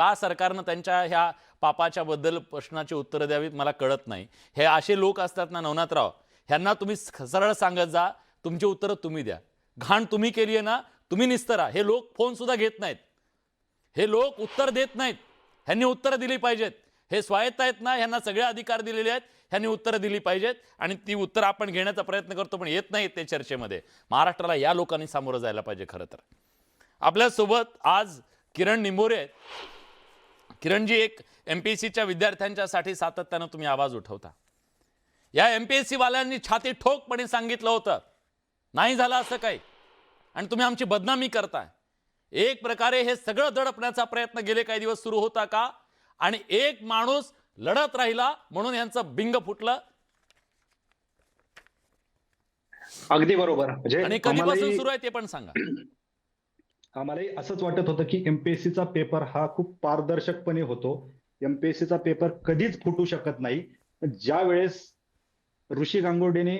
का सरकारनं त्यांच्या ह्या पापाच्या बद्दल प्रश्नाची उत्तरं द्यावीत मला कळत नाही। हे असे लोक असतात ना नवनाथराव, ह्यांना तुम्ही सरळ सांगत जा, तुमची उत्तरं तुम्ही द्या। घाण तुम्ही केली आहे ना, तुम्ही निस्तरा। हे लोक फोन सुद्धा घेत नाहीत, हे लोक उत्तर देत नाहीत। ह्यांनी उत्तरं दिली पाहिजेत। हे स्वायत्त आहेत ना, ह्यांना सगळे अधिकार दिलेले आहेत, ह्यांनी उत्तरं दिली पाहिजेत आणि ती उत्तरं आपण घेण्याचा प्रयत्न करतो, पण येत नाहीत ते चर्चेमध्ये। महाराष्ट्राला या लोकांनी सामोरं जायला पाहिजे खरं तर। आपल्यासोबत आज किरण निंबोरे आहेत। किरणजी, एक एमपीएससीच्या विद्यार्थ्यांच्यासाठी सातत्यानं तुम्ही आवाज उठवता। या एमपीएससी वाल्यांनी छाती ठोकपणे सांगितलं होतं नाही झालं असं काही, आणि तुम्ही आमची बदनामी करताय। एक प्रकारे हे सगळं दडपण्याचा प्रयत्न गेले काही दिवस सुरू होता का, आणि एक माणूस लढत राहिला म्हणून यांचं बिंग फुटलं? अगदी बरोबर। म्हणजे आणि कधीपासून सुरू आहे ते पण सांगा। आम्हालाही असंच वाटत होतं की एमपीएससीचा पेपर हा खूप पारदर्शकपणे होतो। एमपीएससीचा पेपर कधीच फुटू शकत नाही। ज्या वेळेस ऋषी गांगुर्डेने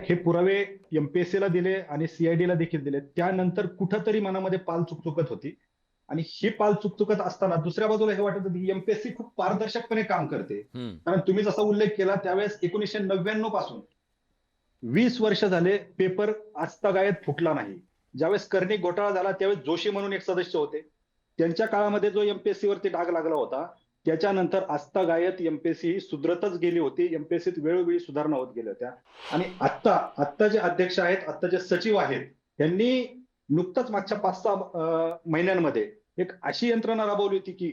हे पुरावे एमपीएससीला दिले आणि सीआयडीला देखील दिले, त्यानंतर कुठंतरी मनामध्ये पाल चुकचुकत होती। आणि ही पाल चुकचुकत असताना दुसऱ्या बाजूला हे वाटत होतं की एमपीएससी खूप पारदर्शकपणे काम करते। कारण तुम्ही जसा उल्लेख केला त्यावेळेस 1999 पासून 20 वर्ष झाले पेपर आजतागायत फुटला नाही। ज्यावेळेस कर्णिक घोटाळा झाला त्यावेळेस जोशी म्हणून एक सदस्य होते, त्यांच्या काळामध्ये जो एमपीएससी वरती डाग लागला होता, त्याच्यानंतर आजतागायत एमपीएससी ही सुधरतच गेली होती। एमपीएससीत वेळोवेळी सुधारणा होत गेल्या होत्या। आणि आता जे अध्यक्ष आहेत, आता जे सचिव आहेत, त्यांनी नुकताच मागच्या 5-6 महिन्यांमध्ये एक अशी यंत्रणा राबवली होती की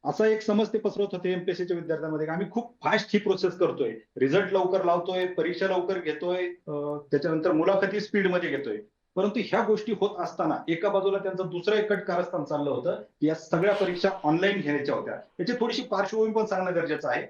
असा एक समज ते पसरवत होते एमपीएससीच्या विद्यार्थ्यांमध्ये की आम्ही खूप फास्ट ही प्रोसेस करतोय, रिझल्ट लवकर लावतोय, परीक्षा लवकर घेतोय, त्याच्यानंतर मुलाखती स्पीडमध्ये घेतोय। परंतु ह्या गोष्टी होत असताना एका बाजूला त्यांचं दुसरं एक कट कारस्थान चाललं होतं की या सगळ्या परीक्षा ऑनलाईन घेण्याच्या होत्या। याची थोडीशी पार्श्वभूमी पण सांगणं गरजेचं आहे।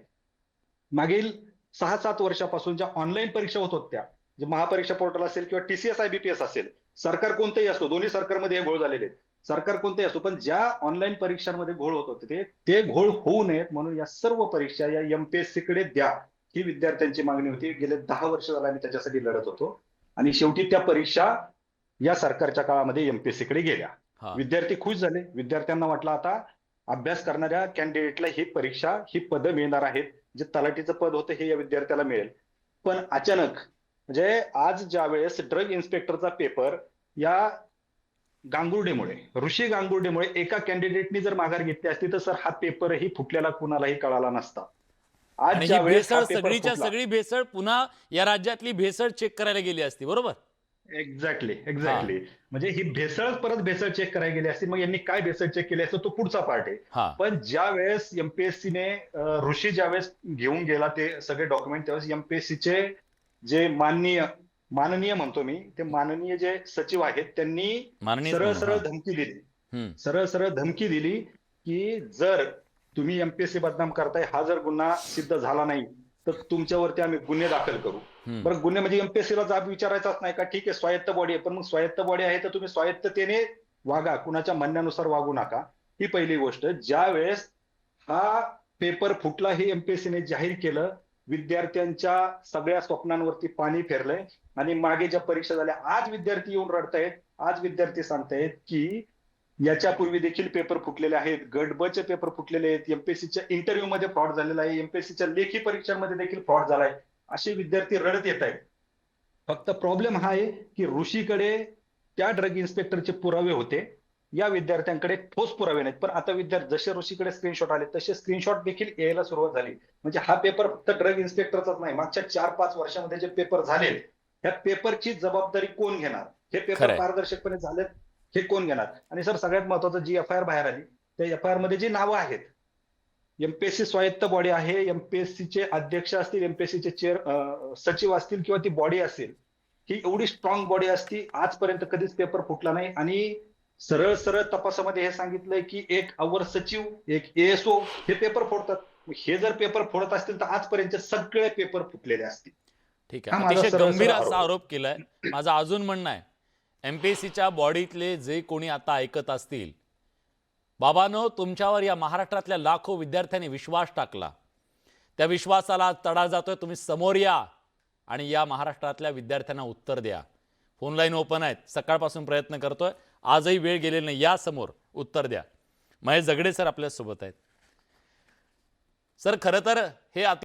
मागील 6-7 वर्षापासून ज्या ऑनलाईन परीक्षा होत होत्या, जे महापरीक्षा पोर्टल असेल किंवा टीसीएस आयबीपीएस असेल, सरकार कोणतेही असो, दोन्ही सरकारमध्ये हे घोळ झालेले आहेत, सरकार कोणतेही असो, पण ज्या ऑनलाईन परीक्षांमध्ये घोळ होत होते ते घोळ होऊ नयेत म्हणून या सर्व परीक्षा या एमपीएससी कडे द्या, ही विद्यार्थ्यांची मागणी होती। गेले 10 वर्ष झाले आम्ही त्याच्यासाठी लढत होतो आणि शेवटी त्या परीक्षा या सरकारच्या काळामध्ये एमपीएससी कडे गेल्या। विद्यार्थी खुश झाले। विद्यार्थ्यांना वाटलं आता अभ्यास करणाऱ्या कॅन्डिडेटला ही परीक्षा, ही पदं मिळणार आहेत, जे तलाठीचं पद होतं हे या विद्यार्थ्याला मिळेल। पण अचानक म्हणजे आज ज्या वेळेस ड्रग इन्स्पेक्टरचा पेपर या गांगुर्डेमुळे, ऋषी गांगुर्डेमुळे एका कॅन्डिडेटनी जर माघार घेतली असती तर सर हा पेपरही फुटलेला कुणालाही कळाला नसता। आज आणि ही ज्या वेळेस हा भेसळ, पेपर सगळीच्या फुटला, सगळी भेसळ पुन्हा या राज्यातली भेसळ चेक करायला गेली असती, बरोबर? एक्झॅक्टली। म्हणजे ही भेसळ परत भेसळ चेक करायला गेली असती, मग यांनी काय भेसळ चेक केली असतं तो पुढचा पार्ट आहे। पण ज्या वेळेस एमपीएससीने ऋषी ज्यावेळेस घेऊन गेला ते सगळे डॉक्युमेंट, त्यावेळेस एमपीएससीचे जे माननीय म्हणतो मी, ते माननीय जे सचिव आहेत त्यांनी सरळ सरळ धमकी दिली की जर तुम्ही एमपीएससी बदनाम करताय, हा जर गुन्हा सिद्ध झाला नाही तर तुमच्यावरती आम्ही गुन्हे दाखल करू। बरं, गुन्हे म्हणजे एमपीएससीला जाब विचारायचाच नाही का? ठीक आहे, स्वायत्त बॉडी आहे, पण मग स्वायत्त बॉडी आहे तर तुम्ही स्वायत्ततेने वागा, कुणाच्या म्हणण्यानुसार वागू नका, ही पहिली गोष्ट। ज्या वेळेस हा पेपर फुटला हे एमपीएससीने जाहीर केलं, विद्यार्थ्यांच्या सगळ्या स्वप्नांवरती पाणी फेरलंय। आणि मागे ज्या परीक्षा झाल्या, आज विद्यार्थी येऊन रडतायत, आज विद्यार्थी सांगतायत की याच्यापूर्वी देखील पेपर फुटलेले आहेत, गट ब चे पेपर फुटलेले आहेत, एमपीएससीच्या इंटरव्ह्यू मध्ये फ्रॉड झालेला आहे, एमपीएससीच्या लेखी परीक्षांमध्ये देखील फ्रॉड झालाय, असे विद्यार्थी रडत येत आहेत। फक्त प्रॉब्लेम हा आहे की ऋषीकडे त्या ड्रग इन्स्पेक्टरचे पुरावे होते, या विद्यार्थ्यांकडे ठोस पुरावे नाहीत। पण आता विद्यार्थी जसे ऋषीकडे स्क्रीनशॉट आले तसे स्क्रीनशॉट देखील यायला सुरुवात झाली। म्हणजे हा पेपर फक्त ड्रग इन्स्पेक्टरचाच नाही, मागच्या 4-5 वर्षामध्ये जे पेपर झाले, ह्या पेपरची जबाबदारी कोण घेणार? हे पेपर पारदर्शकपणे झालेत, हे कोण घेणार? आणि सर सगळ्यात महत्वाचं, जी एफआयआर बाहेर आली त्या एफआयआर मध्ये जी नावं आहेत, एमपीएससी स्वायत्त बॉडी आहे, एमपीएससीचे अध्यक्ष असतील, एमपीएससीचे सचिव असतील किंवा ती बॉडी असेल, ही एवढी स्ट्रॉंग बॉडी असती, आजपर्यंत कधीच पेपर फुटला नाही। आणि सरळ सरळ तपासामध्ये हे सांगितलंय की एक अवर सचिव, एक एएसओ हे पेपर फोडतात। हे जर पेपर फोडत असतील तर आजपर्यंत सगळे पेपर फुटलेले असतील। ठीक आहे, अतिशय गंभीर असा आरोप केलाय। माझं अजून म्हणणं आहे, एमपीएससीच्या बॉडीतले जे कोणी आता ऐकत असतील, बाबांनो, तुमच्यावर या महाराष्ट्रातल्या लाखो विद्यार्थ्यांनी विश्वास टाकला, त्या विश्वासाला तडा जातोय। तुम्ही समोर या आणि या महाराष्ट्रातल्या विद्यार्थ्यांना उत्तर द्या। फोन लाईन ओपन आहेत, सकाळपासून प्रयत्न करतोय, आजही वेळ गेलेला नाही, या समोर उत्तर द्या। महेश झगडे सर आपल्यासोबत आहेत. सर खरं तर हे